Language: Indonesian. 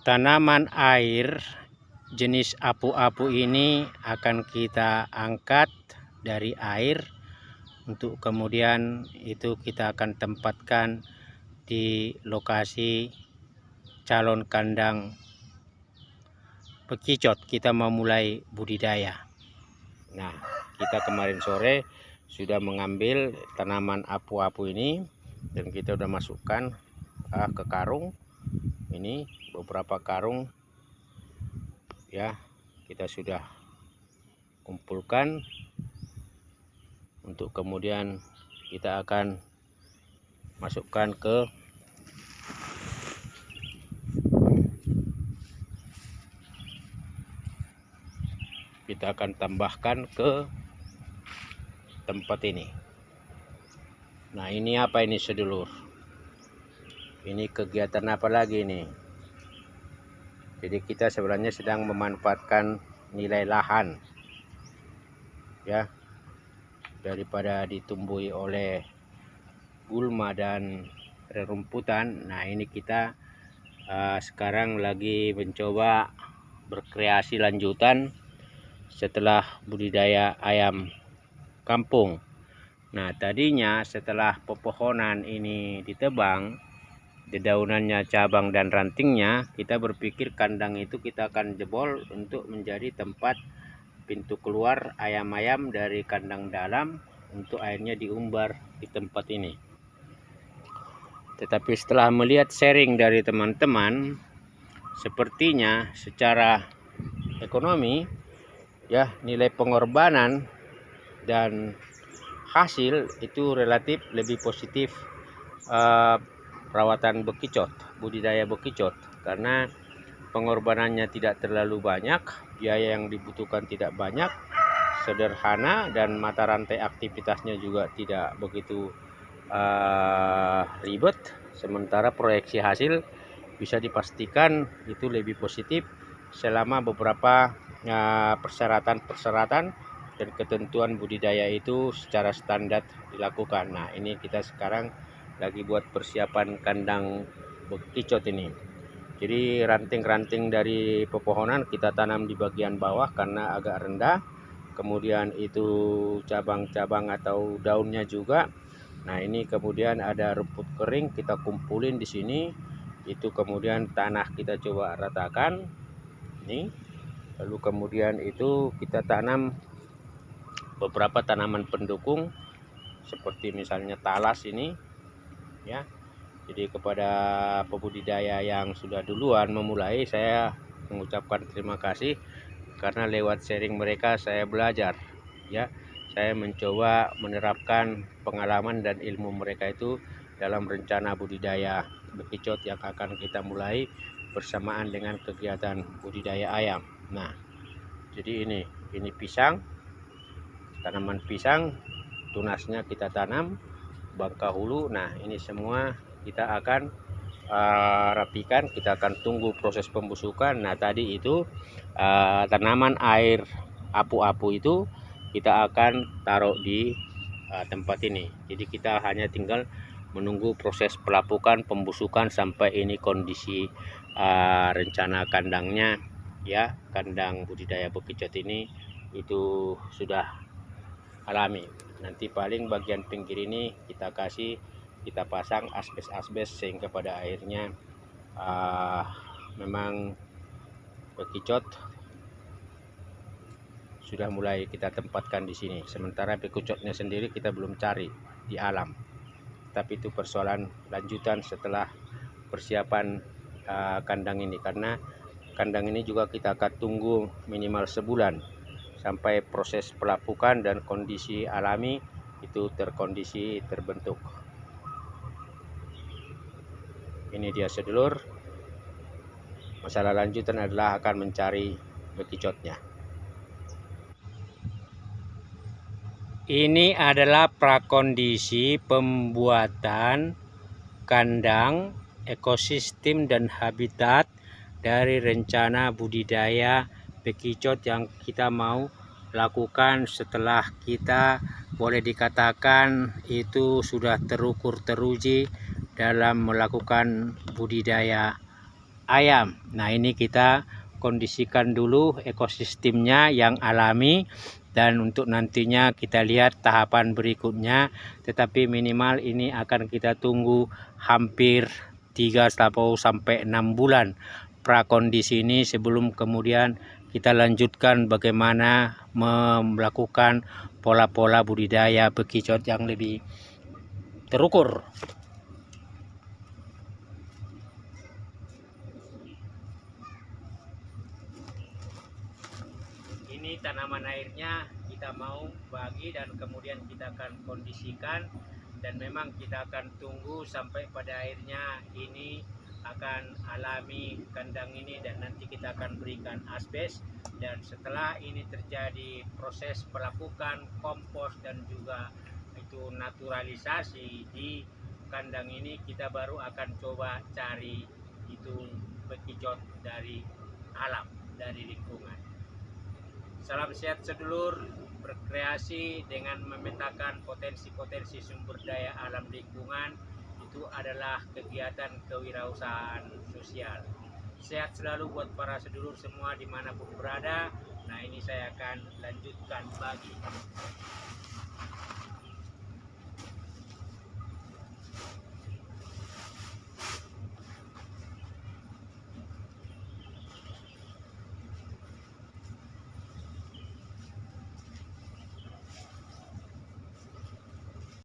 Tanaman air jenis apu-apu ini akan kita angkat dari air untuk kemudian itu kita akan tempatkan di lokasi calon kandang bekicot. Kita mau mulai budidaya. Nah, kita kemarin sore sudah mengambil tanaman apu-apu ini dan kita sudah masukkan ke karung. Ini beberapa karung ya, kita sudah kumpulkan untuk kemudian kita akan masukkan ke tambahkan ke tempat ini. Nah, ini apa ini sedulur? Ini kegiatan apa lagi nih? Jadi kita sebenarnya sedang memanfaatkan nilai lahan ya, daripada ditumbuhi oleh gulma dan rerumputan. Nah, ini kita sekarang lagi mencoba berkreasi lanjutan setelah budidaya ayam kampung. Nah, tadinya setelah pepohonan ini ditebang, dedaunannya, cabang dan rantingnya, kita berpikir kandang itu kita akan jebol untuk menjadi tempat pintu keluar ayam-ayam dari kandang dalam untuk airnya diumbar di tempat ini. Tetapi setelah melihat sharing dari teman-teman, sepertinya secara ekonomi ya, nilai pengorbanan dan hasil itu relatif lebih positif perawatan bekicot, budidaya bekicot, karena pengorbanannya tidak terlalu banyak, biaya yang dibutuhkan tidak banyak, sederhana, dan mata rantai aktivitasnya juga tidak begitu ribet. Sementara proyeksi hasil bisa dipastikan itu lebih positif selama beberapa persyaratan dan ketentuan budidaya itu secara standar dilakukan. Nah, ini kita sekarang lagi buat persiapan kandang bekicot ini. Jadi ranting-ranting dari pepohonan kita tanam di bagian bawah karena agak rendah. Kemudian itu cabang-cabang atau daunnya juga. Nah, ini kemudian ada rumput kering kita kumpulin di sini. Itu kemudian tanah kita coba ratakan. Ini. Lalu kemudian itu kita tanam beberapa tanaman pendukung seperti misalnya talas ini ya. Jadi kepada pembudidaya yang sudah duluan memulai, saya mengucapkan terima kasih karena lewat sharing mereka saya belajar ya. Saya mencoba menerapkan pengalaman dan ilmu mereka itu dalam rencana budidaya bekicot yang akan kita mulai bersamaan dengan kegiatan budidaya ayam. Nah, jadi ini pisang, tanaman pisang, tunasnya kita tanam, bangka hulu. Nah, ini semua kita akan rapikan, kita akan tunggu proses pembusukan. Nah, tadi itu tanaman air apu-apu itu kita akan taruh di tempat ini. Jadi kita hanya tinggal menunggu proses pelapukan, pembusukan sampai ini kondisi rencana kandangnya ya, kandang budidaya bekicot ini itu sudah alami. Nanti paling bagian pinggir ini kita pasang asbes sehingga pada akhirnya memang bekicot sudah mulai kita tempatkan di sini. Sementara bekicotnya sendiri kita belum cari di alam, tapi itu persoalan lanjutan setelah persiapan kandang ini, karena kandang ini juga kita akan tunggu minimal sebulan sampai proses pelapukan dan kondisi alami itu terbentuk. Ini dia sedulur, masalah lanjutan adalah akan mencari bekicotnya. Ini adalah prakondisi pembuatan kandang, ekosistem dan habitat dari rencana budidaya bekicot yang kita mau lakukan setelah kita boleh dikatakan itu sudah terukur teruji dalam melakukan budidaya ayam. Nah, ini kita kondisikan dulu ekosistemnya yang alami, dan untuk nantinya kita lihat tahapan berikutnya. Tetapi minimal ini akan kita tunggu hampir 3 sampai 6 bulan prakondisi ini sebelum kemudian kita lanjutkan bagaimana melakukan pola-pola budidaya bekicot yang lebih terukur. Ini tanaman airnya kita mau bagi dan kemudian kita akan kondisikan, dan memang kita akan tunggu sampai pada akhirnya ini akan alami kandang ini, dan nanti kita akan berikan asbes. Dan setelah ini terjadi proses melakukan kompos dan juga itu naturalisasi di kandang ini, kita baru akan coba cari itu bekicot dari alam, dari lingkungan. Salam sehat sedulur, berkreasi dengan memetakan potensi-potensi sumber daya alam lingkungan itu adalah kegiatan kewirausahaan sosial. Sehat selalu buat para sedulur semua dimanapun berada. Nah, ini saya akan lanjutkan bagi.